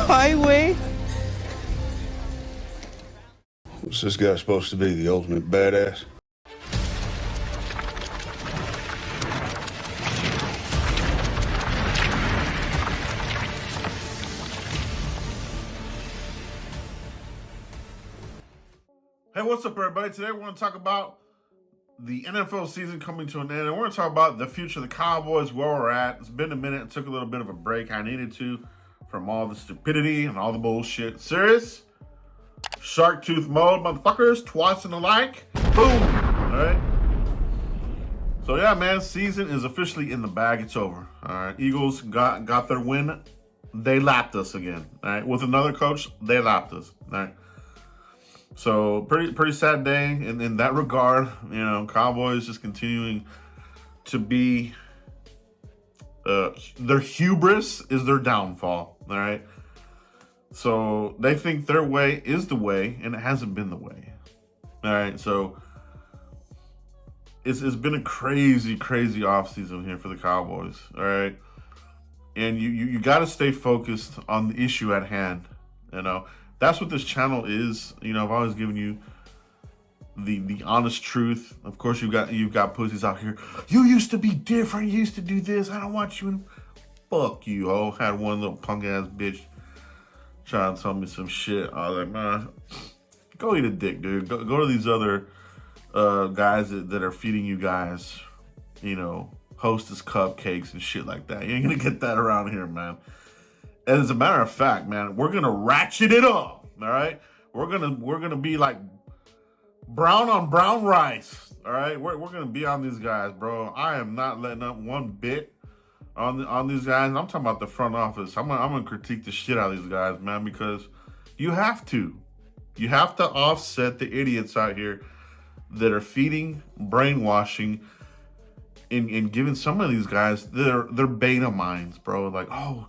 Ay, güey. What's this guy supposed to be, the ultimate badass? Hey, what's up, everybody? Today we're going to talk about the NFL season coming to an end, and we're going to talk about the future of the Cowboys, where we're at. It's been a minute. I took a little bit of a break. I needed to from all the stupidity and all the bullshit. Serious? Shark tooth mode, motherfuckers. Twice and the like. Boom. All right. So, yeah, man, season is officially in the bag. It's over. All right. Eagles got their win. They lapped us again. All right. With another coach, they lapped us. All right. So pretty sad day in that regard. You know, Cowboys just continuing to be their hubris is their downfall. All right. So they think their way is the way, and it hasn't been the way. All right. So it's been a crazy offseason here for the Cowboys. All right. And you got to stay focused on the issue at hand. You know, that's what this channel is. You know, I've always given you the honest truth. Of course, you've got pussies out here. You used to be different. You used to do this. I don't want you in. Fuck you, ho. Had one little punk ass bitch trying to tell me some shit. I was like, man, go eat a dick, dude. Go to these other guys that are feeding you guys, you know, Hostess cupcakes and shit like that. You ain't gonna get that around here, man. And as a matter of fact, man, we're gonna ratchet it up. All right, we're gonna be like brown on brown rice. All right, we're gonna be on these guys, bro. I am not letting up one bit on these guys. I'm talking about the front office. I'm gonna critique the shit out of these guys, man, because you have to offset the idiots out here that are feeding, brainwashing, and giving some of these guys their beta minds, bro. Like, oh,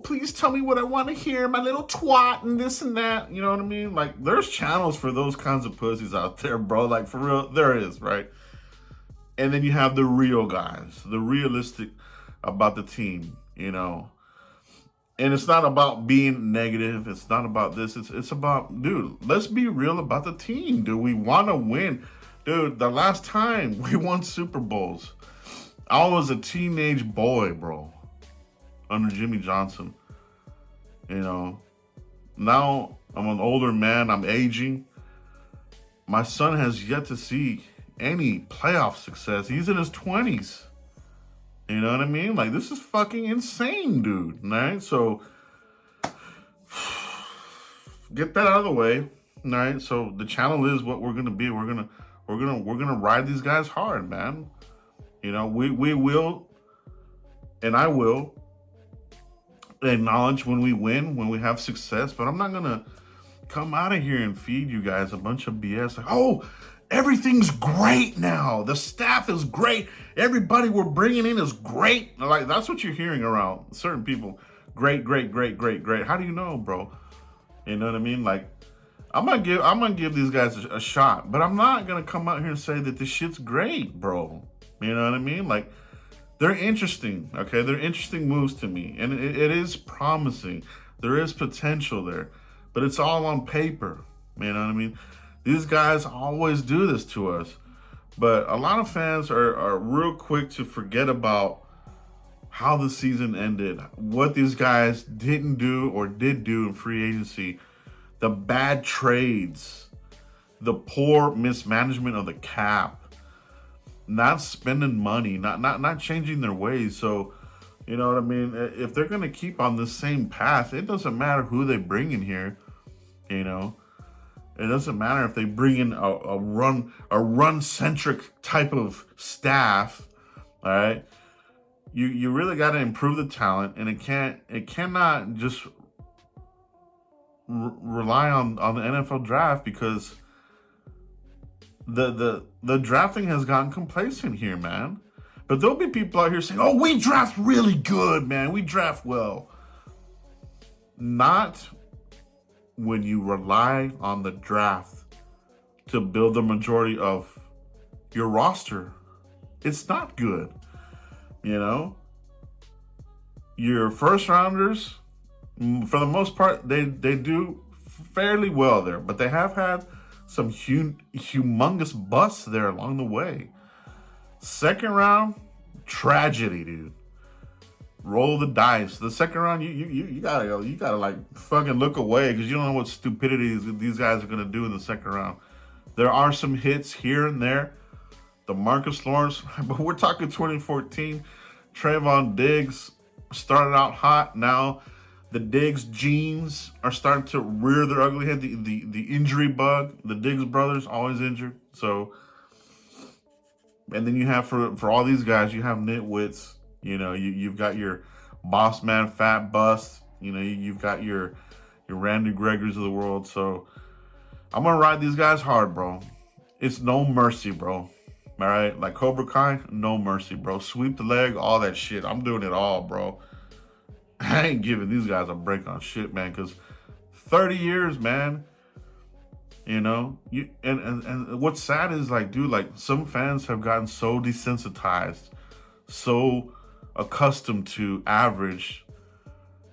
please tell me what I want to hear, my little twat and this and that. You know what I mean? Like, there's channels for those kinds of pussies out there, bro. Like, for real, there is, right? And then you have the real guys, the realistic about the team, you know. And it's not about being negative. It's not about this. It's about, dude, let's be real about the team, dude. We want to win. Dude, the last time we won Super Bowls, I was a teenage boy, bro, under Jimmy Johnson. You know, now I'm an older man. I'm aging. My son has yet to see any playoff success. He's in his 20s. You know what I mean? Like, this is fucking insane, dude. All right? So get that out of the way. All right? So the channel is what we're gonna be. We're gonna ride these guys hard, man. You know, we will, and I will acknowledge when we win, when we have success, but I'm not gonna come out of here and feed you guys a bunch of BS like, oh, everything's great now, the staff is great, everybody we're bringing in is great. Like, that's what you're hearing around certain people. Great. How do you know, bro? You know what I mean? Like, I'm gonna give these guys a shot, but I'm not gonna come out here and say that this shit's great, bro. You know what I mean? Like, they're interesting, okay? They're interesting moves to me, and it is promising. There is potential there, but it's all on paper. You know what I mean? These guys always do this to us, but a lot of fans are real quick to forget about how the season ended, what these guys didn't do or did do in free agency, the bad trades, the poor mismanagement of the cap, not spending money, not changing their ways. So, you know what I mean? If they're gonna keep on the same path, it doesn't matter who they bring in here. You know, it doesn't matter if they bring in a run centric type of staff. All right, you really got to improve the talent, and it cannot just rely on the NFL draft, because the drafting has gotten complacent here, man. But there'll be people out here saying, oh, we draft really good, man. We draft well. Not when you rely on the draft to build the majority of your roster. It's not good. You know? Your first rounders, For the most part, they do fairly well there, but they have had some humongous busts there along the way. Second round, tragedy, dude. Roll the dice. The second round, you gotta go. You gotta like fucking look away because you don't know what stupidity these guys are gonna do in the second round. There are some hits here and there. The Marcus Lawrence, but we're talking 2014. Trayvon Diggs started out hot. Now the Diggs genes are starting to rear their ugly head. The injury bug. The Diggs brothers always injured. So, and then you have for all these guys, you have nitwits. You know, you've got your boss man fat bust. You know, you've got your Randy Gregors of the world. So I'm gonna ride these guys hard, bro. It's no mercy, bro. All right, like Cobra Kai, no mercy, bro. Sweep the leg, all that shit. I'm doing it all, bro. I ain't giving these guys a break on shit, man. Because 30 years, man. You know, and what's sad is like, dude, like some fans have gotten so desensitized, so accustomed to average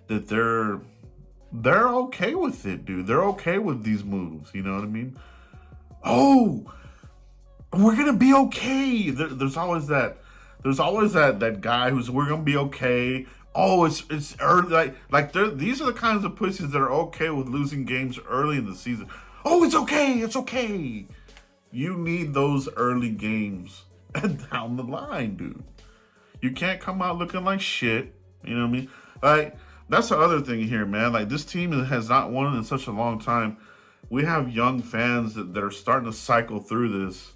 that they're okay with it, dude. They're okay with these moves. You know what I mean? Oh, we're gonna be okay. There's always that. There's always that guy who's we're gonna be okay. Oh, it's early. Like these are the kinds of pussies that are okay with losing games early in the season. Oh, it's okay. It's okay. You need those early games down the line, dude. You can't come out looking like shit. You know what I mean? Like, that's the other thing here, man. Like, this team has not won in such a long time. We have young fans that are starting to cycle through this.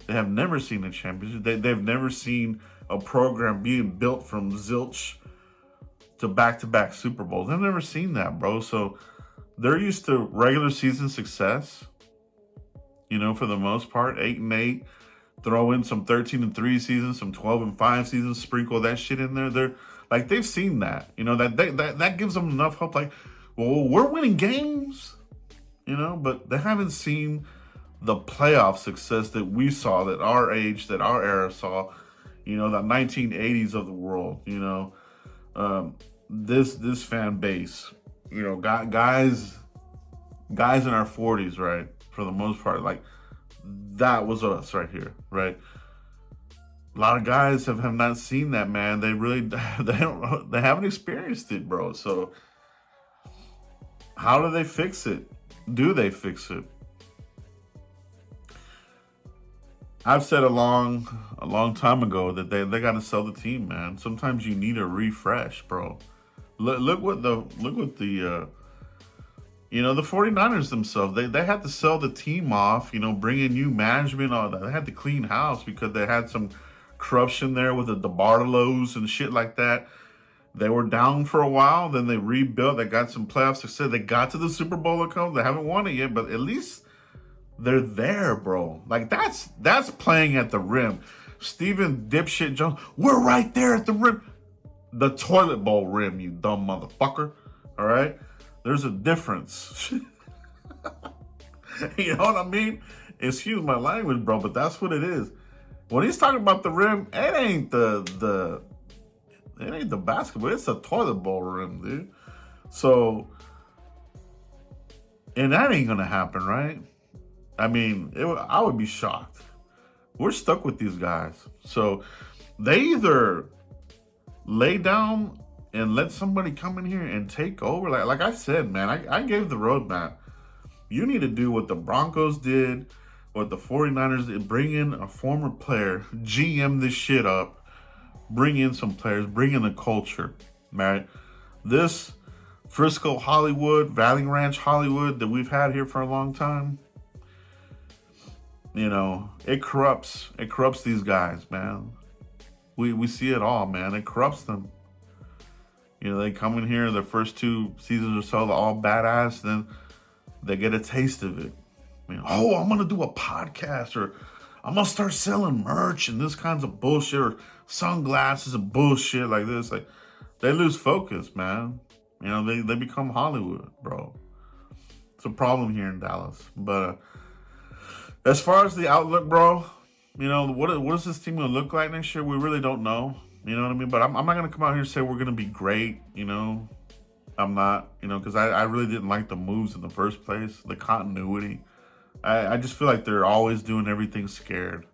They have never seen a championship. They've never seen a program being built from zilch to back-to-back Super Bowls. They've never seen that, bro. So they're used to regular season success, you know, for the most part, 8-8. Throw in some 13-3 seasons, some 12-5 seasons, sprinkle that shit in there. They're like, they've seen that, you know, that gives them enough hope. Like, well, we're winning games, you know, but they haven't seen the playoff success that we saw, that our age, that our era saw, you know, the 1980s of the world, you know, this fan base, you know, guys in our 40s, right, for the most part, like, that was us right here, right? A lot of guys have not seen that, man. They really they haven't experienced it, bro. So how do they fix it? Do they fix it? I've said a long time ago that they got to sell the team, man. Sometimes you need a refresh, bro. Look what the you know, the 49ers themselves, they had to sell the team off, you know, bring in new management, all that. They had to clean house because they had some corruption there with the DeBartolos and shit like that. They were down for a while, then they rebuilt, they got some playoff success. They got to the Super Bowl a couple. They haven't won it yet, but at least they're there, bro. Like, that's playing at the rim. Steven Dipshit Jones, we're right there at the rim. The toilet bowl rim, you dumb motherfucker. All right? There's a difference. You know what I mean? Excuse my language, bro, but that's what it is. When he's talking about the rim, it ain't the basketball. It's a toilet bowl rim, dude. So, and that ain't gonna happen, right? I mean, I would be shocked. We're stuck with these guys. So they either lay down and let somebody come in here and take over. Like I said, man, I gave the roadmap. You need to do what the Broncos did, what the 49ers did. Bring in a former player, GM this shit up, bring in some players, bring in the culture, right? This Frisco Hollywood, Valley Ranch Hollywood that we've had here for a long time, you know, it corrupts these guys, man. We see it all, man. It corrupts them. You know, they come in here, their first 2 seasons or so, they're all badass, then they get a taste of it. I mean, oh, I'm going to do a podcast, or I'm going to start selling merch and this kinds of bullshit, or sunglasses and bullshit like this. Like, they lose focus, man. You know, they become Hollywood, bro. It's a problem here in Dallas. But as far as the outlook, bro, you know, what is this team going to look like next year? We really don't know. You know what I mean? But I'm not going to come out here and say we're going to be great, you know. I'm not, because I really didn't like the moves in the first place, the continuity. I just feel like they're always doing everything scared.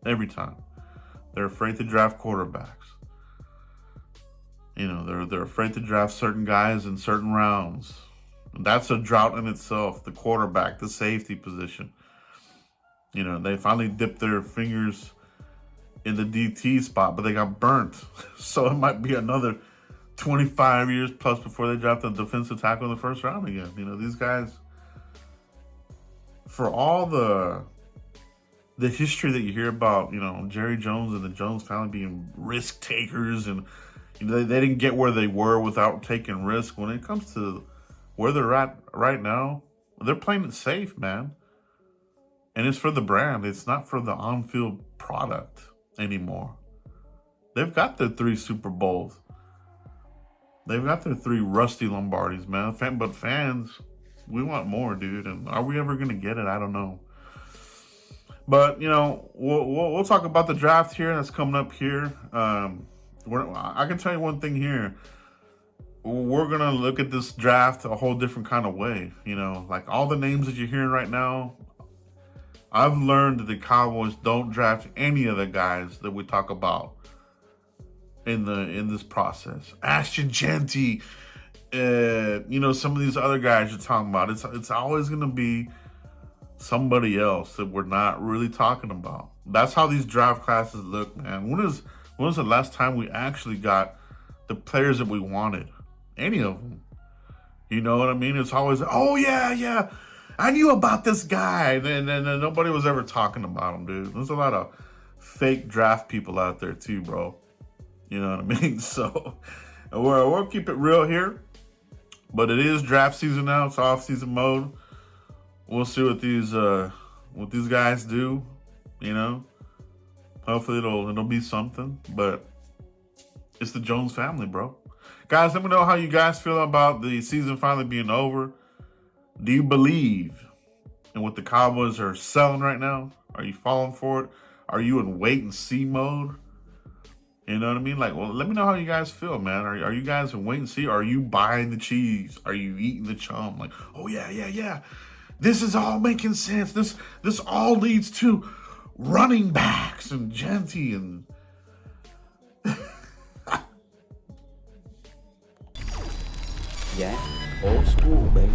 Every time. They're afraid to draft quarterbacks. They're afraid to draft certain guys in certain rounds. That's a drought in itself. The quarterback, the safety position. They finally dipped their fingers in the DT spot, but they got burnt. So it might be another 25 years plus before they draft a defensive tackle in the first round again. These guys, for all the history that you hear about, Jerry Jones and the Jones family being risk takers, and they didn't get where they were without taking risk. When it comes to where they're at right now, they're playing it safe, man. And it's for the brand. It's not for the on-field product anymore. They've got their 3 Super Bowls. They've got their 3 Rusty Lombardis, man. But fans, we want more, dude. And are we ever going to get it? I don't know. But, we'll talk about the draft here that's coming up here. I can tell you one thing here. We're going to look at this draft a whole different kind of way. Like all the names that you're hearing right now, I've learned that the Cowboys don't draft any of the guys that we talk about in this process. Ashton Genty, some of these other guys you're talking about. It's always going to be somebody else that we're not really talking about. That's how these draft classes look, man. When was the last time we actually got the players that we wanted? Any of them. You know what I mean? It's always, oh yeah, I knew about this guy. And nobody was ever talking about him, dude. There's a lot of fake draft people out there too, bro. You know what I mean? So we'll keep it real here. But it is draft season now. It's off-season mode. We'll see what these guys do. Hopefully it'll be something. But it's the Jones family, bro. Guys, let me know how you guys feel about the season finally being over. Do you believe in what the Cowboys are selling right now? Are you falling for it? Are you in wait and see mode? You know what I mean? Like, well, let me know how you guys feel, man. Are you guys in wait and see? Are you buying the cheese? Are you eating the chum? Like, oh yeah. This is all making sense. This all leads to running backs and Genty and Yeah, old school, baby.